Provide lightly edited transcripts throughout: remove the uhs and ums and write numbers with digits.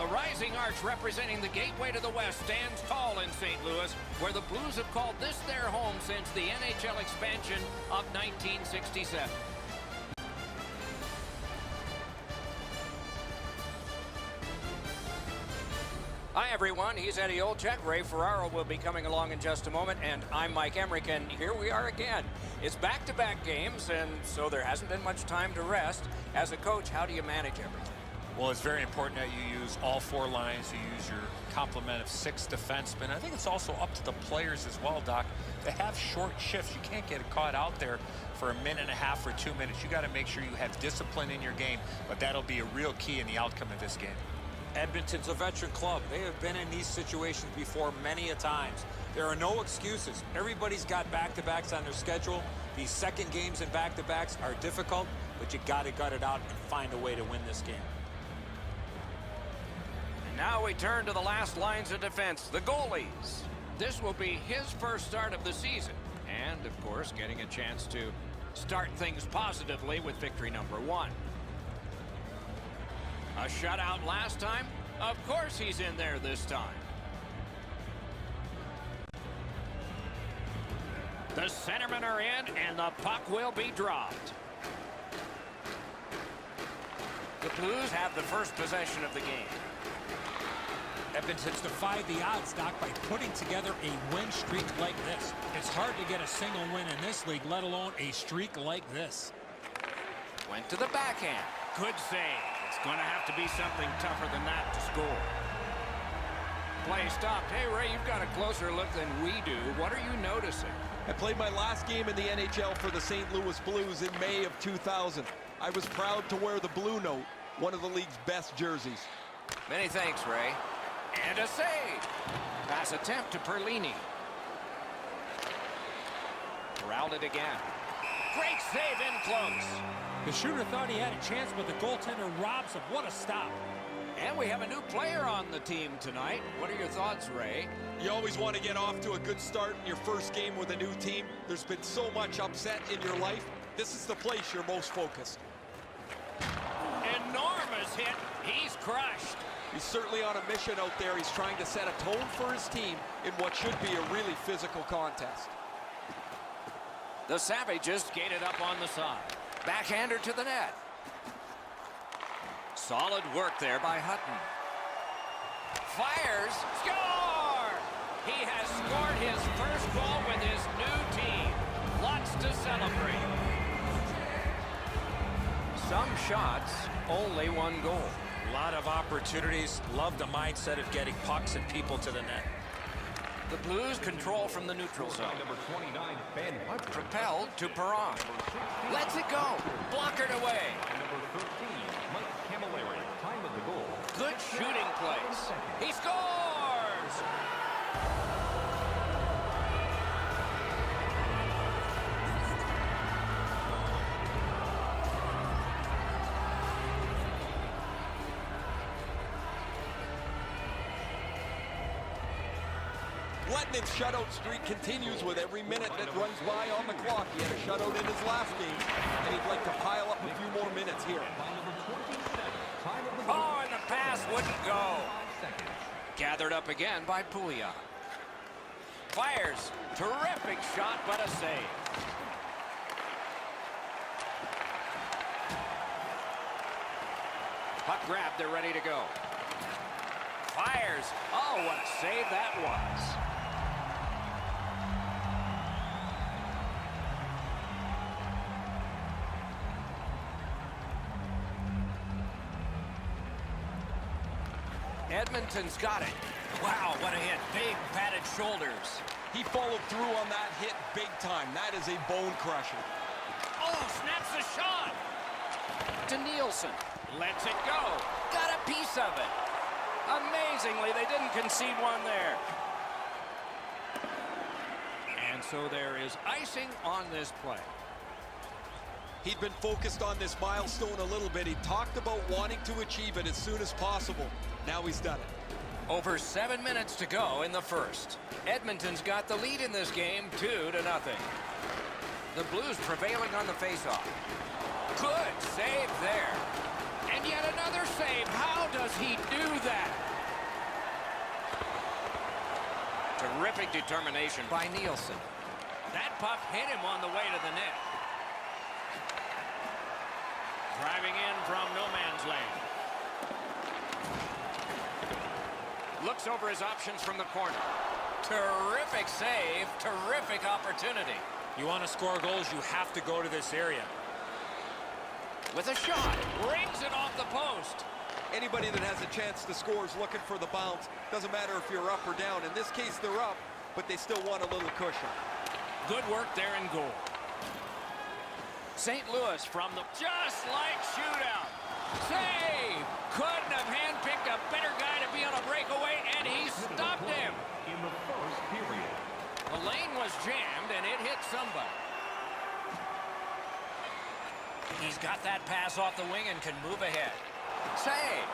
The rising arch representing the gateway to the West stands tall in St. Louis, where the Blues have called this their home since the NHL expansion of 1967. Hi, everyone. He's Eddie Olczyk. Ray Ferraro will be coming along in just a moment, and I'm Mike Emrick, and here we are again. It's back-to-back games, and so there hasn't been much time to rest. As a coach, how do you manage everything? Well, it's very important that you use all four lines. You use your complement of 6 defensemen. I think it's also up to the players as well, Doc, to have short shifts. You can't get caught out there for a minute and a half or 2 minutes. You got to make sure you have discipline in your game, but that'll be a real key in the outcome of this game. Edmonton's a veteran club. They have been in these situations before many a times. There are no excuses. Everybody's got back-to-backs on their schedule. These second games and back-to-backs are difficult, but you got to gut it out and find a way to win this game. And now we turn to the last lines of defense, the goalies. This will be his first start of the season, and of course getting a chance to start things positively with victory number 1. A shutout last time? Of course he's in there this time. The centermen are in, and the puck will be dropped. The Blues have the first possession of the game. Edmonton's defied the odds, Doc, by putting together a win streak like this. It's hard to get a single win in this league, let alone a streak like this. Went to the backhand. Good save. It's going to have to be something tougher than that to score. Play stopped. Hey, Ray, you've got a closer look than we do. What are you noticing? I played my last game in the NHL for the St. Louis Blues in May of 2000. I was proud to wear the Blue Note, one of the league's best jerseys. Many thanks, Ray. And a save. Pass attempt to Perlini. Corralled it again. Great save in close. The shooter thought he had a chance, but the goaltender robs him. What a stop. And we have a new player on the team tonight. What are your thoughts, Ray? You always want to get off to a good start in your first game with a new team. There's been so much upset in your life. This is the place you're most focused. Enormous hit. He's crushed. He's certainly on a mission out there. He's trying to set a tone for his team in what should be a really physical contest. The Savages skated up on the side. Backhander to the net. Solid work there by Hutton. Fires. Score! He has scored his first goal with his new team. Lots to celebrate. Some shots, only 1 goal. A lot of opportunities. Love the mindset of getting pucks and people to the net. The Blues control from the neutral zone. Propelled to Perron. Lets it go. Blockered away. Good shooting place. He scores! Letton's shutout streak continues with every minute that runs by on the clock. He had a shutout in his last game, and he'd like to pile up a few more minutes here. Oh, and the pass wouldn't go. Gathered up again by Pouliot. Fires. Terrific shot, but a save. Puck grabbed, they're ready to go. Fires. Oh, what a save that was. Edmonton's got it. Wow, what a hit. Big padded shoulders. He followed through on that hit big time. That is a bone crusher. Oh, snaps the shot. To Nielsen. Lets it go. Got a piece of it. Amazingly, they didn't concede one there. And so there is icing on this play. He'd been focused on this milestone a little bit. He talked about wanting to achieve it as soon as possible. Now he's done it. Over 7 minutes to go in the first. Edmonton's got the lead in this game, 2-0. The Blues prevailing on the faceoff. Good save there. And yet another save. How does he do that? Terrific determination by Nielsen. That puck hit him on the way to the net. Driving in from no man's land. Looks over his options from the corner. Terrific save, terrific opportunity. You want to score goals, you have to go to this area. With a shot, rings it off the post. Anybody that has a chance to score is looking for the bounce. Doesn't matter if you're up or down. In this case, they're up, but they still want a little cushion. Good work there in goal. St. Louis from the just like shootout. Save! Couldn't have handpicked a better guy to be on a breakaway, and he stopped him. In the first period. The lane was jammed, and it hit somebody. He's got that pass off the wing and can move ahead. Save!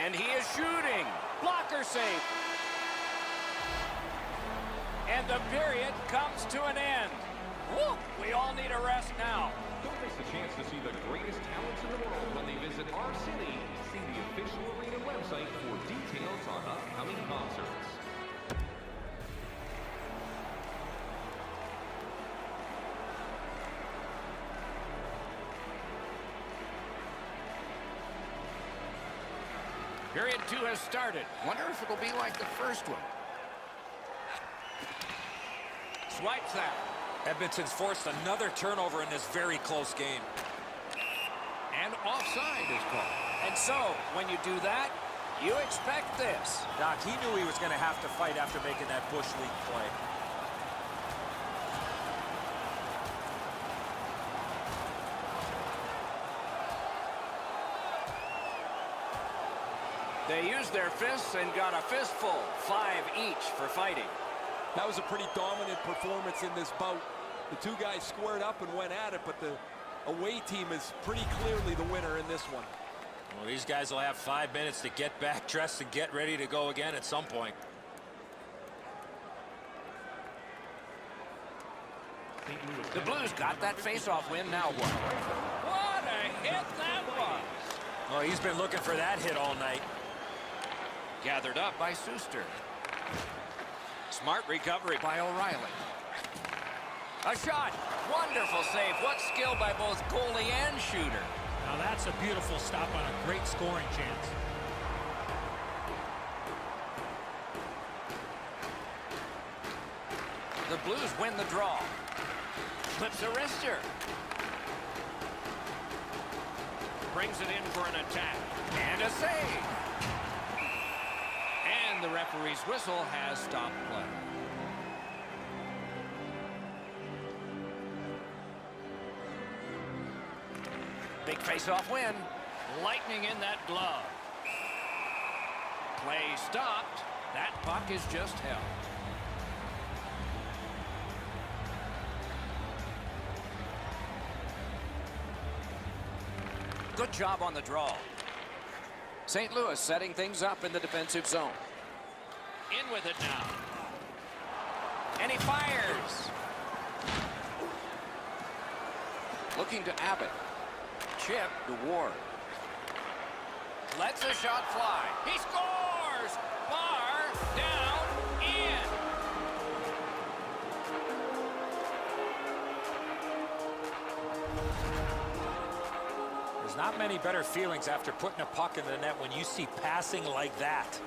And he is shooting. Blocker save. And the period comes to an end. Woo! We all need a rest now. Don't miss the chance to see the greatest talents in the world when they visit our city. See the official arena website for details on upcoming concerts. Period 2 has started. Wonder if it'll be like the first one. Swipes that. Edmonton's forced another turnover in this very close game. And offside is called. And so, when you do that, you expect this. Doc, he knew he was going to have to fight after making that Bush League play. They used their fists and got a fistful. 5 each for fighting. That was a pretty dominant performance in this bout. The two guys squared up and went at it, but the away team is pretty clearly the winner in this one. Well, these guys will have 5 minutes to get back dressed and get ready to go again at some point. The Blues got that face-off win. Now what? What a hit that was! Oh, he's been looking for that hit all night. Gathered up by Suster. Smart recovery by O'Reilly. A shot. Wonderful save. What skill by both goalie and shooter. Now that's a beautiful stop on a great scoring chance. The Blues win the draw. Clips a wrister. Brings it in for an attack. And a save. And the referee's whistle has stopped play. Big face-off win. Lightning in that glove. Play stopped. That puck is just held. Good job on the draw. St. Louis setting things up in the defensive zone. In with it now. And he fires. Looking to Abbott. Chip to Ward. Lets a shot fly. He scores! Bar down, in. There's not many better feelings after putting a puck in the net when you see passing like that.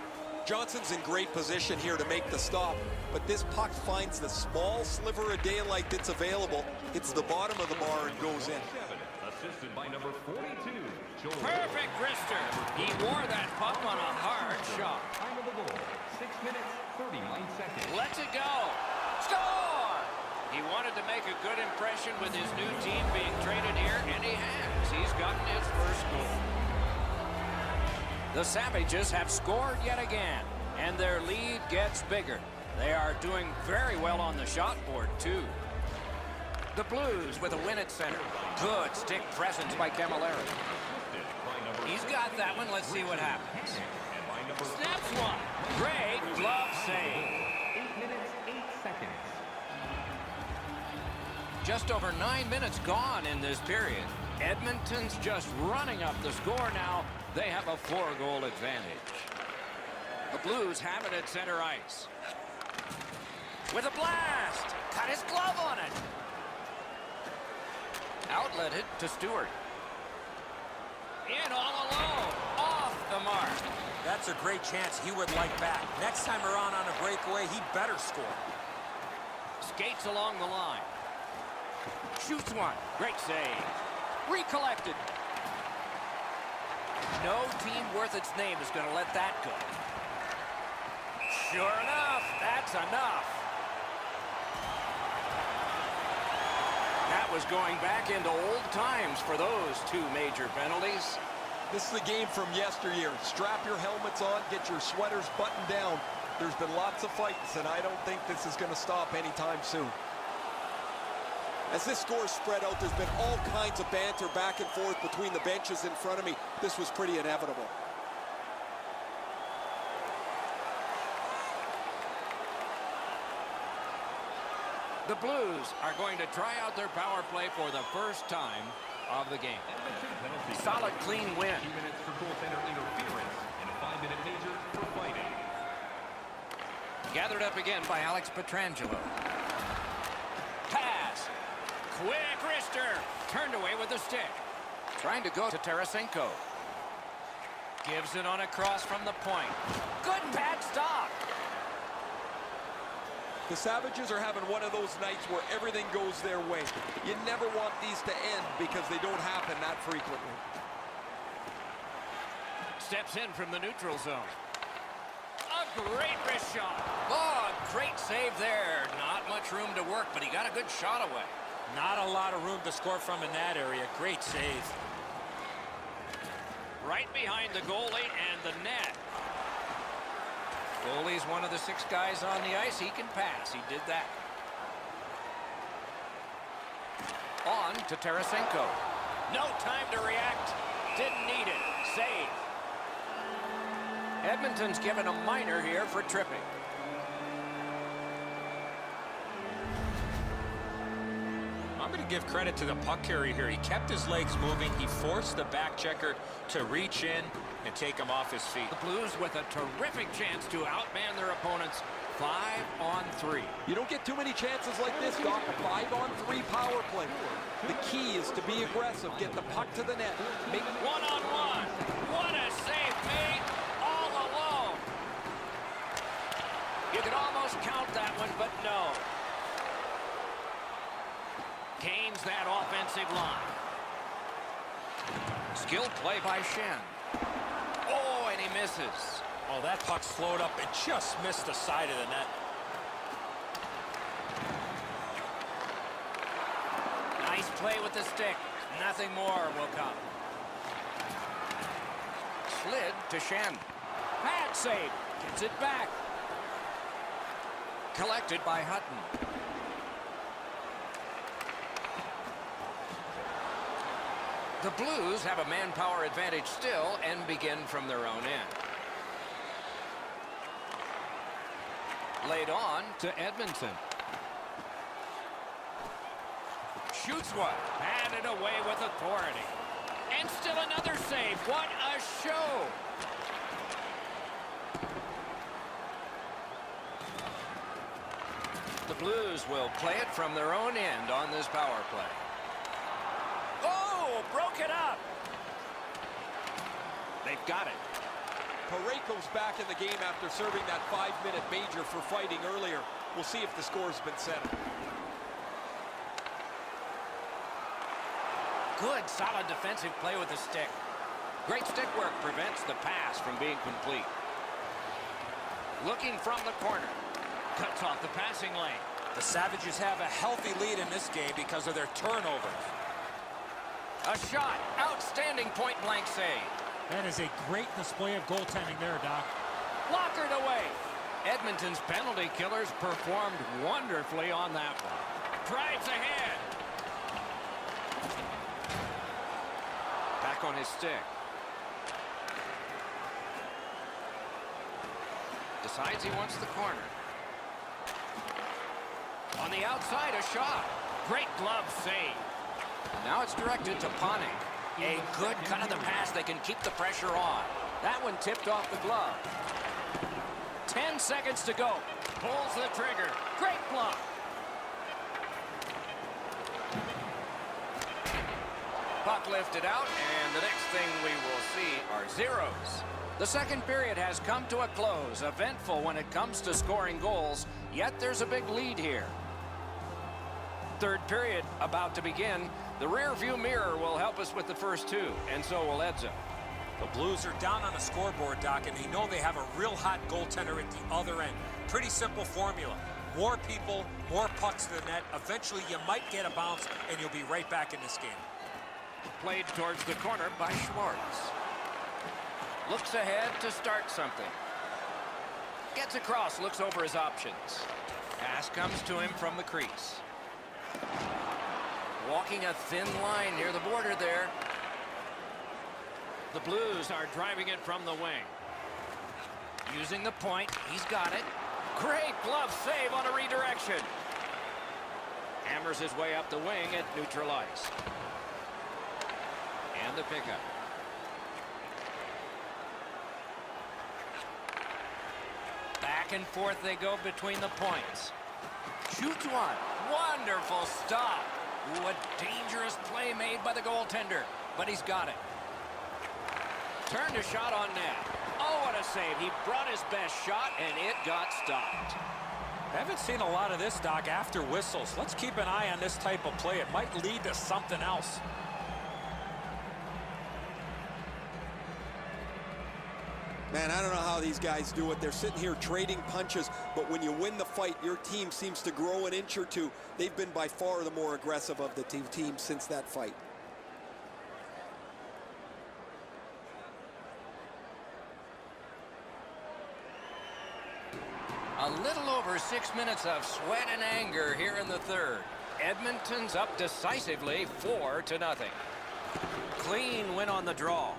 Johnson's in great position here to make the stop, but this puck finds the small sliver of daylight that's available. It's the bottom of the bar and goes in. Assisted by number 42. Perfect wrister. He wore that puck on a hard shot. Time of the goal, 6 minutes, 39 seconds. Lets it go. Score! He wanted to make a good impression with his new team being traded here, and he has. He's gotten his first goal. The Savages have scored yet again, and their lead gets bigger. They are doing very well on the shot board, too. The Blues with a win at center. Good stick presence by Camilleri. He's got that one. Let's see what happens. Snaps one. Great glove save. 8 minutes, 8 seconds. Just over 9 minutes gone in this period. Edmonton's just running up the score now. They have a 4-goal advantage. The Blues have it at center ice. With a blast! Cut his glove on it. Outletted to Stewart. In all alone. Off the mark. That's a great chance he would like back. Next time around on a breakaway, he better score. Skates along the line. Shoots one. Great save. Recollected. No team worth its name is going to let that go. Sure enough, that's enough. That was going back into old times for those two major penalties. This is the game from yesteryear. Strap your helmets on, get your sweaters buttoned down. There's been lots of fights, and I don't think this is going to stop anytime soon. As this score spread out, there's been all kinds of banter back and forth between the benches in front of me. This was pretty inevitable. The Blues are going to try out their power play for the first time of the game. Solid, clean win. 2 minutes for goaltender interference and a 5-minute major for fighting. Gathered up again by Alex Pietrangelo. Pass. Quick wrister. Turned away with the stick. Trying to go to Tarasenko. Gives it on a cross from the point. Good pad stop. The Savages are having one of those nights where everything goes their way. You never want these to end because they don't happen that frequently. Steps in from the neutral zone. A great wrist shot. Oh, great save there. Not much room to work, but he got a good shot away. Not a lot of room to score from in that area. Great save. Right behind the goalie and the net. Goalie's one of the 6 guys on the ice. He can pass. He did that. On to Tarasenko. No time to react. Didn't need it. Save. Edmonton's given a minor here for tripping. I'm going to give credit to the puck carrier here. He kept his legs moving. He forced the back checker to reach in and take him off his feet. The Blues with a terrific chance to outman their opponents 5-on-3. You don't get too many chances like this, Doc. A 5-on-3 power play. The key is to be aggressive. Get the puck to the net. Make One-on-one. What a save made all alone. You could almost count that one, but no. Gains that offensive line. Skilled play by Shen. Oh, and he misses. Oh, that puck slowed up and just missed the side of the net. Nice play with the stick. Nothing more will come. Slid to Shen. Pad save. Gets it back. Collected by Hutton. The Blues have a manpower advantage still and begin from their own end. Laid on to Edmonton. Shoots one. Handed away with authority. And still another save. What a show. The Blues will play it from their own end on this power play. Oh, broke it up. They've got it. Parayko's back in the game after serving that 5-minute major for fighting earlier. We'll see if the score's been settled. Good, solid defensive play with the stick. Great stick work prevents the pass from being complete. Looking from the corner. Cuts off the passing lane. The Savages have a healthy lead in this game because of their turnovers. A shot. Outstanding point-blank save. That is a great display of goaltending there, Doc. Blockered away. Edmonton's penalty killers performed wonderfully on that one. Drives ahead. Back on his stick. Decides he wants the corner. On the outside, a shot. Great glove save. Now it's directed to Panik. A good cut of the pass. They can keep the pressure on. That one tipped off the glove. 10 seconds to go. Pulls the trigger. Great block. Puck lifted out, and the next thing we will see are zeros. The second period has come to a close. Eventful when it comes to scoring goals, yet there's a big lead here. Third period about to begin. The rear view mirror will help us with the first two, and so will Edzo. The Blues are down on the scoreboard, Doc, and they know they have a real hot goaltender at the other end. Pretty simple formula. More people, more pucks to the net. Eventually, you might get a bounce, and you'll be right back in this game. Played towards the corner by Schwartz. Looks ahead to start something. Gets across, looks over his options. Pass comes to him from the crease. Walking a thin line near the border there. The Blues are driving it from the wing. Using the point, he's got it. Great glove save on a redirection. Hammers his way up the wing at neutral ice. And the pickup. Back and forth they go between the points. Shoots one. Wonderful stop. Ooh, a dangerous play made by the goaltender, but he's got it. Turned a shot on net. Oh, what a save. He brought his best shot, and it got stopped. Haven't seen a lot of this, Doc, after whistles. Let's keep an eye on this type of play. It might lead to something else. Man, I don't know how these guys do it. They're sitting here trading punches, but when you win the fight, your team seems to grow an inch or two. They've been by far the more aggressive of the two teams since that fight. A little over 6 minutes of sweat and anger here in the third. Edmonton's up decisively 4-0. Clean win on the draw.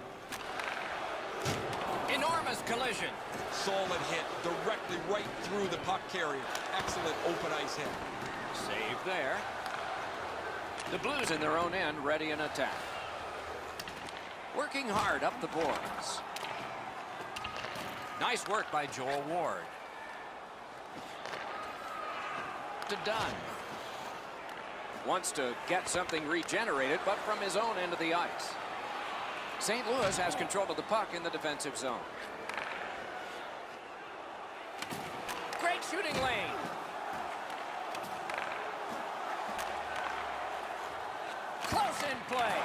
Enormous collision. Solid hit directly right through the puck carrier. Excellent open ice hit. Save there. The Blues in their own end, ready in attack. Working hard up the boards. Nice work by Joel Ward. To Dunn. Wants to get something regenerated, but from his own end of the ice. St. Louis has control of the puck in the defensive zone. Great shooting lane. Close in play.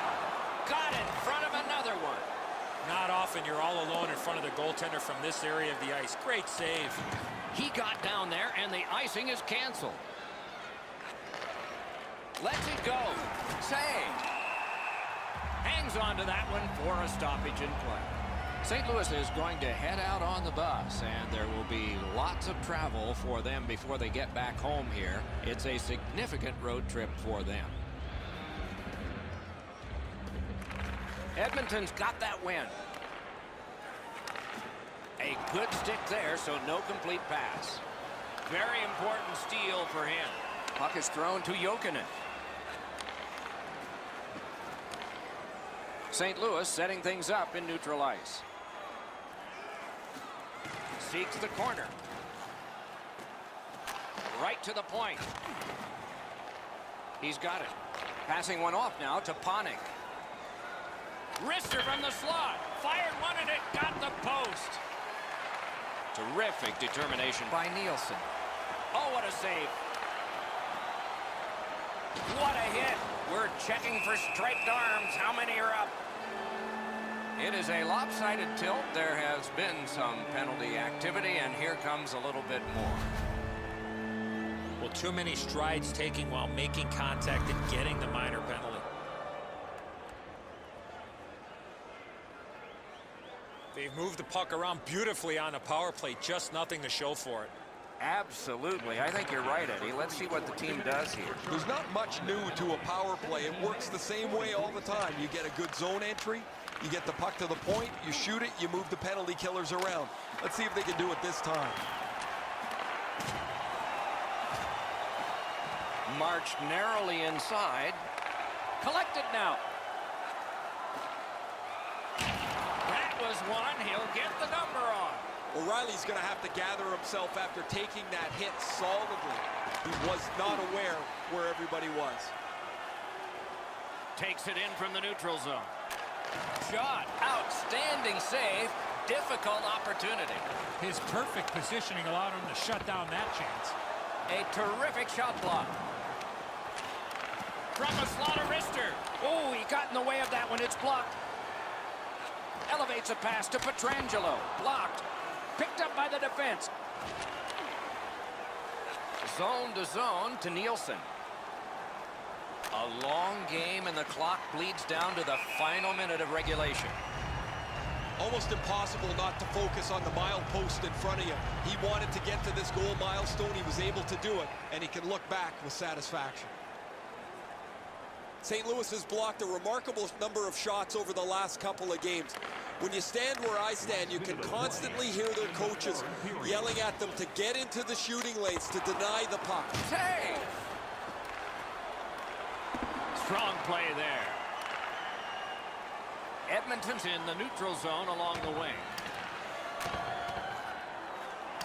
Got in front of another one. Not often you're all alone in front of the goaltender from this area of the ice. Great save. He got down there, and the icing is canceled. Lets it go. Saved. Hangs on to that one for a stoppage in play. St. Louis is going to head out on the bus, and there will be lots of travel for them before they get back home here. It's a significant road trip for them. Edmonton's got that win. A good stick there, so no complete pass. Very important steal for him. Puck is thrown to Jokinen. St. Louis setting things up in neutral ice. Seeks the corner. Right to the point. He's got it. Passing one off now to Panik. Wrister from the slot. Fired one and it got the post. Terrific determination by Nielsen. Oh, what a save. What a hit. We're checking for striped arms. How many are up? It is a lopsided tilt. There has been some penalty activity, and here comes a little bit more. Well, too many strides taking while making contact and getting the minor penalty. They've moved the puck around beautifully on a power play. Just nothing to show for it. Absolutely. I think you're right, Eddie. Let's see what the team does here. There's not much new to a power play. It works the same way all the time. You get a good zone entry, you get the puck to the point, you shoot it, you move the penalty killers around. Let's see if they can do it this time. Marched narrowly inside. Collected now. That was one. He'll get the number on. O'Reilly's going to have to gather himself after taking that hit solidly. He was not aware where everybody was. Takes it in from the neutral zone. Shot. Outstanding save. Difficult opportunity. His perfect positioning allowed him to shut down that chance. A terrific shot block. From a slaughter-wrister. Oh, he got in the way of that one. It's blocked. Elevates a pass to Pietrangelo. Blocked. Picked up by the defense. Zone to zone to Nielsen. A long game, and the clock bleeds down to the final minute of regulation. Almost impossible not to focus on the milepost in front of you. He wanted to get to this goal milestone. He was able to do it, and he can look back with satisfaction. St. Louis has blocked a remarkable number of shots over the last couple of games. When you stand where I stand, you can constantly hear their coaches yelling at them to get into the shooting lanes, to deny the puck. Hey! Strong play there. Edmonton's in the neutral zone along the wing.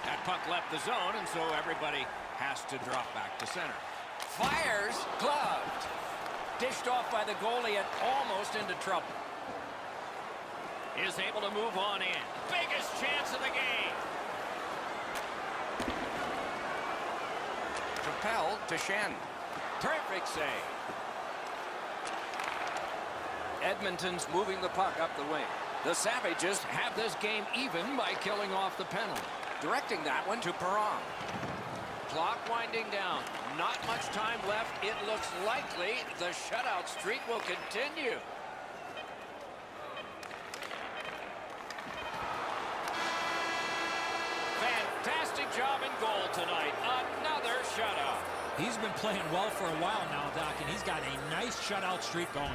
That puck left the zone, and so everybody has to drop back to center. Fires, gloved. Dished off by the goalie and almost into trouble. Is able to move on in. Biggest chance of the game. Propelled to Shen. Perfect save. Edmonton's moving the puck up the wing. The Savages have this game even by killing off the penalty. Directing that one to Perron. Clock winding down. Not much time left. It looks likely the shutout streak will continue. Fantastic job in goal tonight. Another shutout. He's been playing well for a while now, Doc, and he's got a nice shutout streak going.